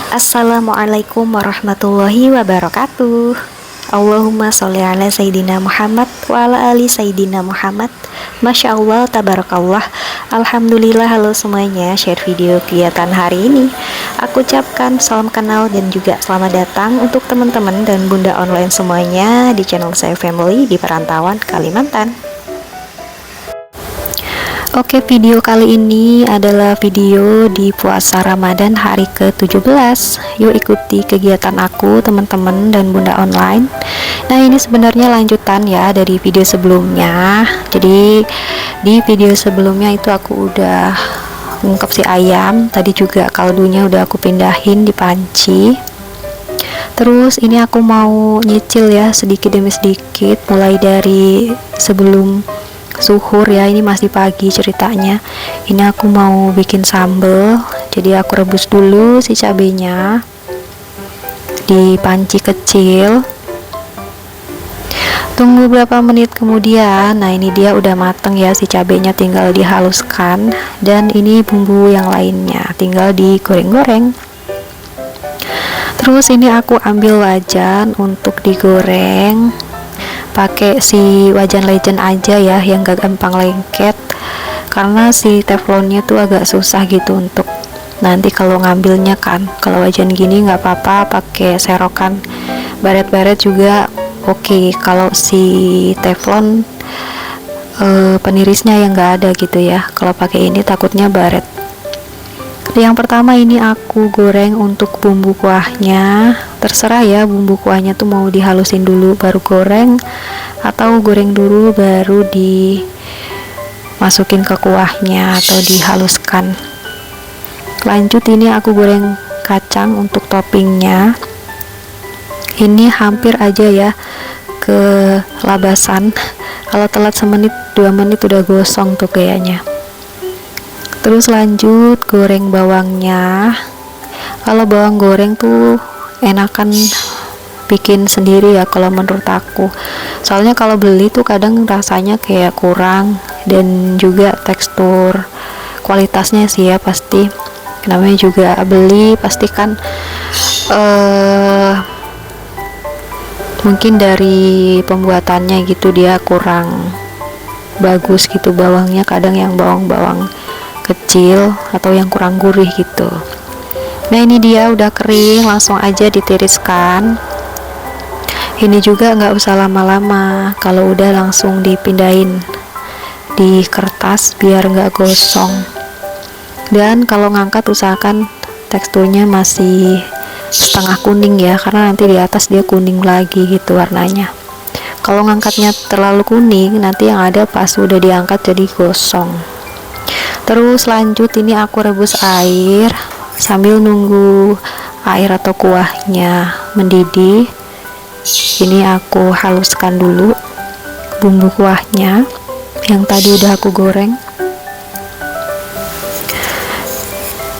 Assalamualaikum warahmatullahi wabarakatuh. Allahumma sholli ala Sayyidina Muhammad wa ala ali Sayyidina Muhammad. Masya Allah, tabarakallah. Alhamdulillah. Halo semuanya, share video kegiatan hari ini. Aku ucapkan salam kenal dan juga selamat datang untuk teman-teman dan bunda online semuanya di channel saya Family di perantauan Kalimantan. Oke, video kali ini adalah video di puasa Ramadan hari ke-17. Yuk ikuti kegiatan aku teman-teman dan bunda online. Nah, ini sebenarnya lanjutan ya dari video sebelumnya. Jadi di video sebelumnya itu aku udah ngungkep si ayam. Tadi juga kaldunya udah aku pindahin di panci. Terus ini aku mau nyicil ya sedikit demi sedikit, mulai dari sebelum suhur ya, ini masih pagi ceritanya. Ini aku mau bikin sambal, jadi aku rebus dulu si cabenya di panci kecil. Tunggu berapa menit kemudian, nah ini dia udah mateng ya si cabenya, tinggal dihaluskan. Dan ini bumbu yang lainnya tinggal digoreng-goreng. Terus ini aku ambil wajan untuk digoreng, pakai si wajan legend aja ya, yang gak gampang lengket, karena si teflonnya tuh agak susah gitu untuk nanti kalau ngambilnya kan. Kalau wajan gini nggak apa-apa pakai serokan baret-baret juga oke. Kalau si teflon penirisnya yang nggak ada gitu ya, kalau pakai ini takutnya baret. Yang pertama ini aku goreng untuk bumbu kuahnya. Terserah ya, bumbu kuahnya tuh mau dihalusin dulu baru goreng, atau goreng dulu baru dimasukin ke kuahnya atau dihaluskan. Lanjut ini aku goreng kacang untuk toppingnya. Ini hampir aja ya ke labasan. Kalau telat semenit 2 menit udah gosong tuh kayaknya. Terus lanjut goreng bawangnya. Kalau bawang goreng tuh enakan bikin sendiri ya kalau menurut aku. Soalnya kalau beli tuh kadang rasanya kayak kurang, dan juga tekstur kualitasnya sih ya pasti. Namanya juga beli, pasti kan mungkin dari pembuatannya gitu dia kurang bagus gitu bawangnya, kadang yang bawang-bawang kecil atau yang kurang gurih gitu. Nah ini dia udah kering, langsung aja ditiriskan. Ini juga nggak usah lama-lama, kalau udah langsung dipindahin di kertas biar nggak gosong. Dan kalau ngangkat usahakan teksturnya masih setengah kuning ya, karena nanti di atas dia kuning lagi gitu warnanya. Kalau ngangkatnya terlalu kuning, nanti yang ada pas udah diangkat jadi gosong. Terus lanjut ini aku rebus air sambil nunggu air atau kuahnya mendidih. Ini aku haluskan dulu bumbu kuahnya yang tadi udah aku goreng.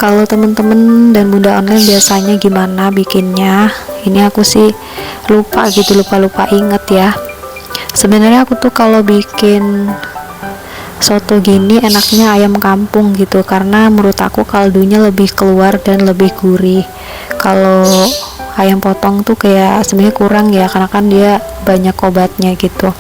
Kalau temen-temen dan bunda online biasanya gimana bikinnya? Ini aku sih lupa gitu, lupa inget ya. Sebenarnya aku tuh kalau bikin soto gini enaknya ayam kampung gitu, karena menurut aku kaldunya lebih keluar dan lebih gurih. Kalau ayam potong tuh kayak sebenarnya kurang ya, karena kan dia banyak obatnya gitu.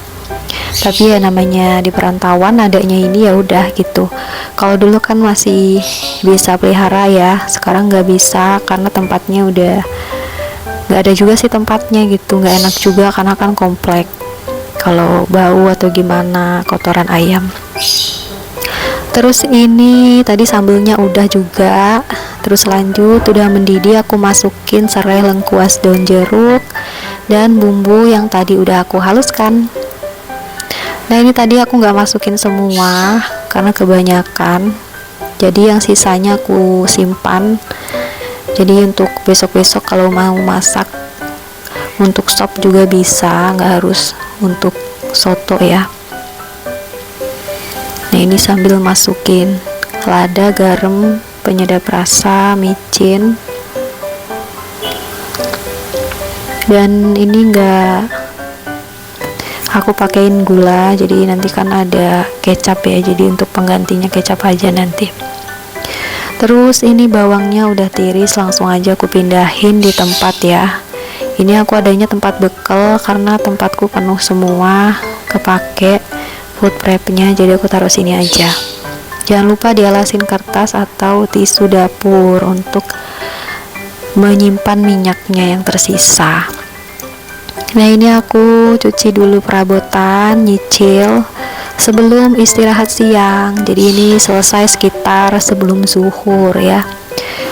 Tapi ya namanya di perantauan adanya ini ya udah gitu. Kalau dulu kan masih bisa pelihara ya, sekarang nggak bisa karena tempatnya udah nggak ada juga sih tempatnya gitu, nggak enak juga karena kan komplek. Kalau bau atau gimana kotoran ayam. Terus ini tadi sambelnya udah juga. Terus lanjut udah mendidih, aku masukin serai, lengkuas, daun jeruk, dan bumbu yang tadi udah aku haluskan. Nah ini tadi aku nggak masukin semua karena kebanyakan, jadi yang sisanya aku simpan. Jadi untuk besok-besok kalau mau masak untuk sop juga bisa, nggak harus untuk soto ya. Nah ini sambil masukin lada, garam, penyedap rasa, micin, dan ini enggak aku pakein gula, jadi nanti kan ada kecap ya, jadi untuk penggantinya kecap aja nanti. Terus ini bawangnya udah tiris, langsung aja aku pindahin di tempat ya. Ini aku adanya tempat bekal karena tempatku penuh semua, kepake food prepnya, jadi aku taruh sini aja. Jangan lupa dialasin kertas atau tisu dapur untuk menyimpan minyaknya yang tersisa. Nah ini aku cuci dulu perabotan, nyicil sebelum istirahat siang. Jadi ini selesai sekitar sebelum zuhur ya.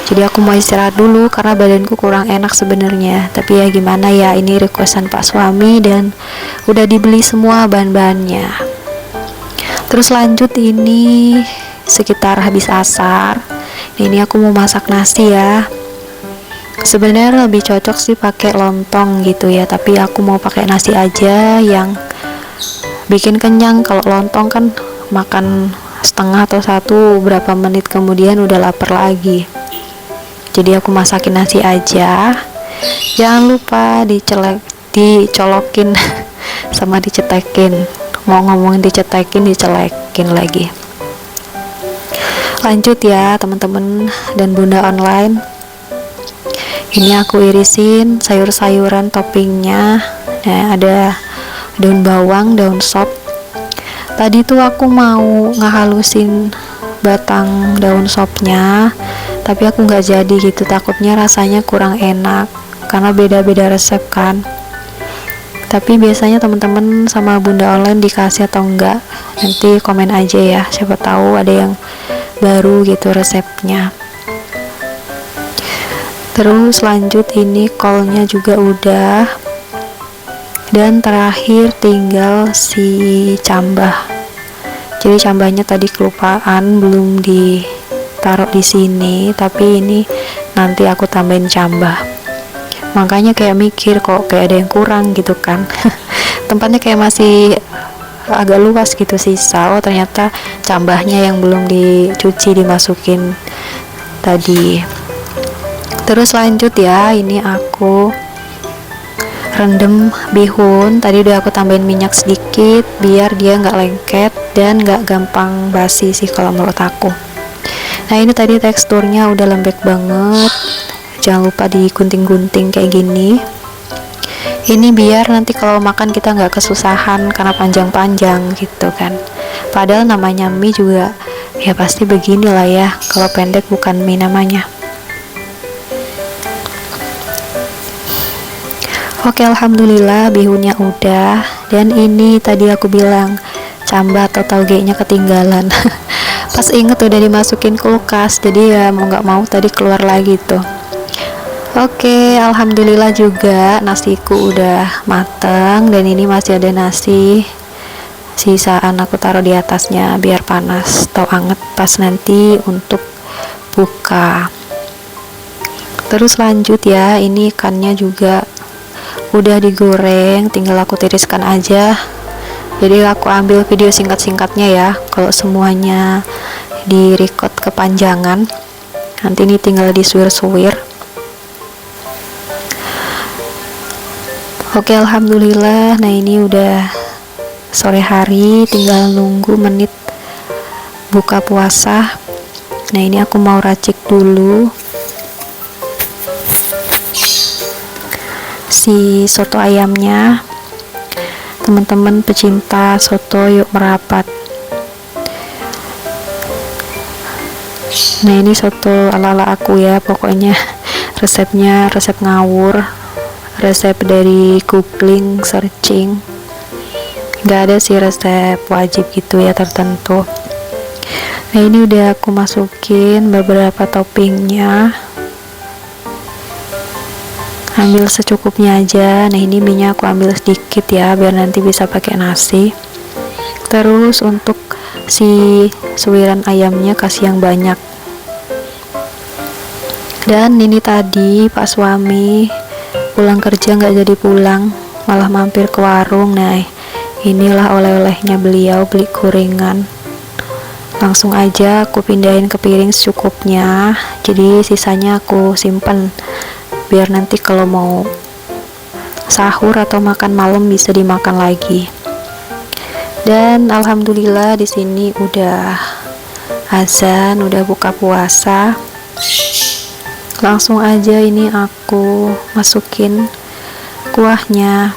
Jadi aku mau istirahat dulu karena badanku kurang enak sebenarnya. Tapi ya gimana ya, ini requestan Pak suami dan udah dibeli semua bahan-bahannya. Terus lanjut ini sekitar habis asar. Ini aku mau masak nasi ya. Sebenarnya lebih cocok sih pakai lontong gitu ya, tapi aku mau pakai nasi aja yang bikin kenyang. Kalau lontong kan makan setengah atau satu, berapa menit kemudian udah lapar lagi. Jadi aku masakin nasi aja. Jangan lupa dicolokin sama dicetekin. Mau ngomongin dicetekin, dicelekin lagi. Lanjut ya teman-teman dan bunda online. Ini aku irisin sayur-sayuran toppingnya. Nah, ada daun bawang, daun sop. Tadi tuh aku mau ngehalusin batang daun sopnya, tapi aku nggak jadi gitu, takutnya rasanya kurang enak karena beda-beda resep kan. Tapi biasanya teman-teman sama bunda online dikasih atau enggak, nanti komen aja ya, siapa tahu ada yang baru gitu resepnya. Terus lanjut ini kolnya juga udah, dan terakhir tinggal si cambah. Jadi cambahnya tadi kelupaan belum ditaruh di sini, tapi ini nanti aku tambahin cambah. Makanya kayak mikir kok kayak ada yang kurang gitu kan. Tempatnya kayak masih agak luas gitu sisa. Oh ternyata cambahnya yang belum dicuci dimasukin tadi. Terus lanjut ya, ini aku rendem bihun. Tadi udah aku tambahin minyak sedikit biar dia nggak lengket dan nggak gampang basi sih kalau menurut aku. Nah ini tadi teksturnya udah lembek banget, jangan lupa digunting-gunting kayak gini. Ini biar nanti kalau makan kita nggak kesusahan karena panjang-panjang gitu kan. Padahal namanya mie juga ya pasti beginilah ya, kalau pendek bukan mie namanya. Oke, alhamdulillah bihunnya udah. Dan ini tadi aku bilang cambah atau taugenya ketinggalan. Pas inget udah dimasukin kulkas, jadi ya mau nggak mau tadi keluar lagi tuh. Oke, alhamdulillah juga nasiku udah mateng. Dan ini masih ada nasi sisaan, aku taruh di atasnya biar panas atau anget pas nanti untuk buka. Terus lanjut ya, ini ikannya juga udah digoreng, tinggal aku tiriskan aja. Jadi aku ambil video singkat-singkatnya ya, kalau semuanya di record kepanjangan nanti ini tinggal disuir-suir. Oke, alhamdulillah. Nah ini udah sore hari, tinggal nunggu menit buka puasa. Nah ini aku mau racik dulu si soto ayamnya. Teman-teman pecinta soto yuk merapat. Nah ini soto ala-ala aku ya, pokoknya resepnya resep ngawur, resep dari googling, searching, nggak ada sih resep wajib gitu ya tertentu. Nah ini udah aku masukin beberapa toppingnya, ambil secukupnya aja. Nah ini minyak aku ambil sedikit ya biar nanti bisa pakai nasi. Terus untuk si suiran ayamnya kasih yang banyak. Dan ini tadi Pak suami pulang kerja nggak jadi pulang, malah mampir ke warung. Nah inilah oleh-olehnya beliau, beli gorengan. Langsung aja aku pindahin ke piring secukupnya, jadi sisanya aku simpen biar nanti kalau mau sahur atau makan malam bisa dimakan lagi. Dan alhamdulillah di sini udah azan, udah buka puasa. Langsung aja ini aku masukin kuahnya.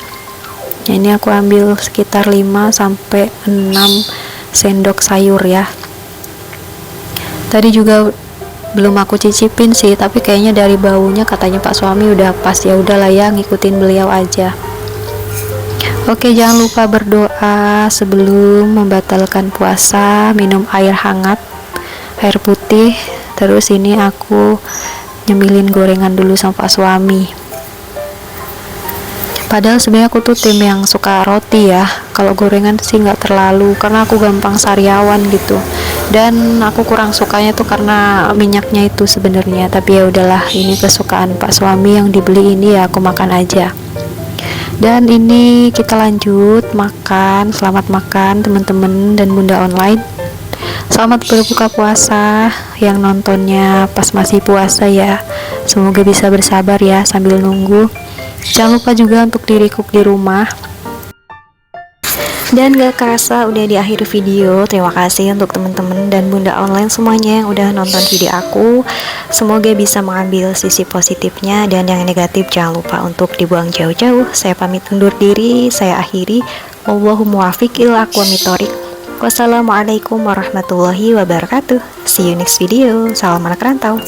Nah, ini aku ambil sekitar 5 sampai 6 sendok sayur ya. Tadi juga belum aku cicipin sih, tapi kayaknya dari baunya katanya Pak suami udah pas, ya udahlah ya, ngikutin beliau aja. Oke, jangan lupa berdoa sebelum membatalkan puasa, minum air hangat, air putih. Terus ini aku nyemilin gorengan dulu sama Pak suami. Padahal sebenarnya aku tuh tim yang suka roti ya. Kalau gorengan sih nggak terlalu, karena aku gampang sariawan gitu. Dan aku kurang sukanya tuh karena minyaknya itu sebenarnya. Tapi ya udahlah, ini kesukaan Pak suami yang dibeli ini, ya aku makan aja. Dan ini kita lanjut makan. Selamat makan teman-teman dan bunda online. Selamat berbuka puasa yang nontonnya pas masih puasa ya. Semoga bisa bersabar ya sambil nunggu. Jangan lupa juga untuk di-recook di rumah. Dan gak kerasa udah di akhir video. Terima kasih untuk teman-teman dan bunda online semuanya yang udah nonton video aku. Semoga bisa mengambil sisi positifnya, dan yang negatif jangan lupa untuk dibuang jauh-jauh. Saya pamit undur diri, saya akhiri. Wallahu muwaffiq ila aqwamit thoriq. Wassalamualaikum warahmatullahi wabarakatuh. See you next video. Salam anak rantau.